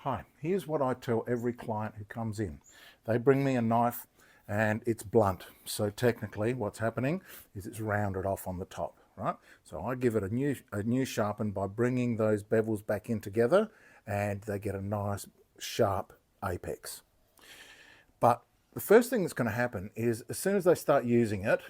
Hi, here's what I tell every client who comes in. They bring me a knife and it's blunt. So technically what's happening is it's rounded off on the top, right? So I give it a new sharpen by bringing those bevels back in together and they get a nice sharp apex. But the first thing that's going to happen is as soon as they start using it,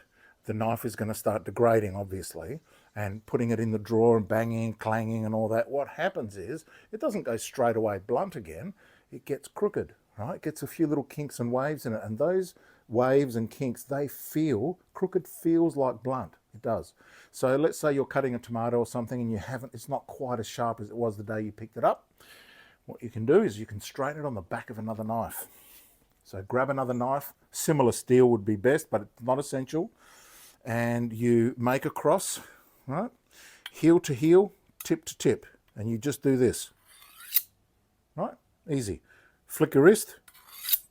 the knife is going to start degrading, obviously, and putting it in the drawer and banging, clanging and all that. What happens is it doesn't go straight away blunt again. It gets crooked, right? It gets a few little kinks and waves in it. And those waves and kinks, crooked feels like blunt. It does. So let's say you're cutting a tomato or something and it's not quite as sharp as it was the day you picked it up. What you can do is you can straighten it on the back of another knife. So grab another knife, similar steel would be best, but it's not essential. And you make a cross, right? Heel to heel, tip to tip. And you just do this, right? Easy. Flick your wrist,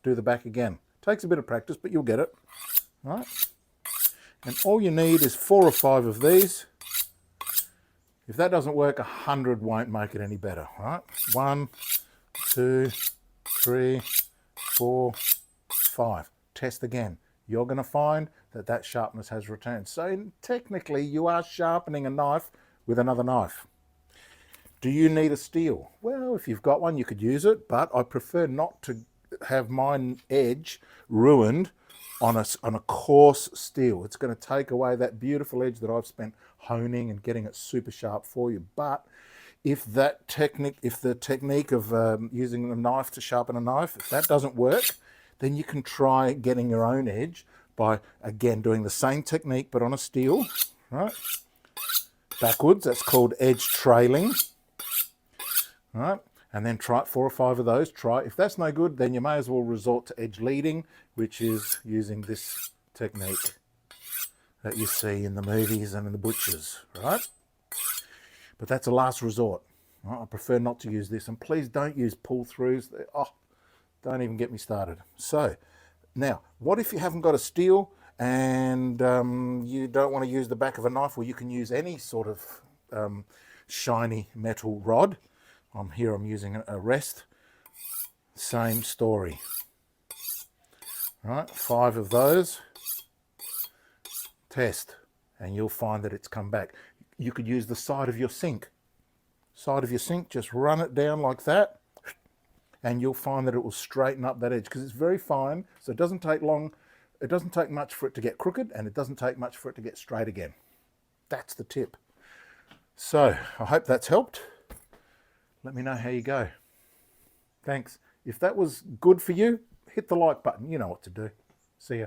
do the back again. Takes a bit of practice, but you'll get it, right? And all you need is 4 or 5 of these. If that doesn't work, 100 won't make it any better, right? 1, 2, 3, 4, 5. Test again. You're going to find that sharpness has returned. So technically you are sharpening a knife with another knife. Do you need a steel? Well, if you've got one, you could use it, but I prefer not to have my edge ruined on a coarse steel. It's going to take away that beautiful edge that I've spent honing and getting it super sharp for you. But if the technique of using a knife to sharpen a knife, if that doesn't work, then you can try getting your own edge by, again, doing the same technique but on a steel, right? Backwards, that's called edge trailing, right? And then try 4 or 5 of those. If that's no good, then you may as well resort to edge leading, which is using this technique that you see in the movies and in the butchers, right? But that's a last resort. Right? I prefer not to use this. And please don't use pull-throughs. Oh, don't even get me started. So now, what if you haven't got a steel and you don't want to use the back of a knife? Well, you can use any sort of shiny metal rod. I'm using a rest. Same story. Right, 5 of those. Test, and you'll find that it's come back. You could use the side of your sink. Just run it down like that, and you'll find that it will straighten up that edge because it's very fine. So it doesn't take long. It doesn't take much for it to get crooked, and it doesn't take much for it to get straight again. That's the tip. So I hope that's helped. Let me know how you go. Thanks. If that was good for you, hit the like button. You know what to do. See ya.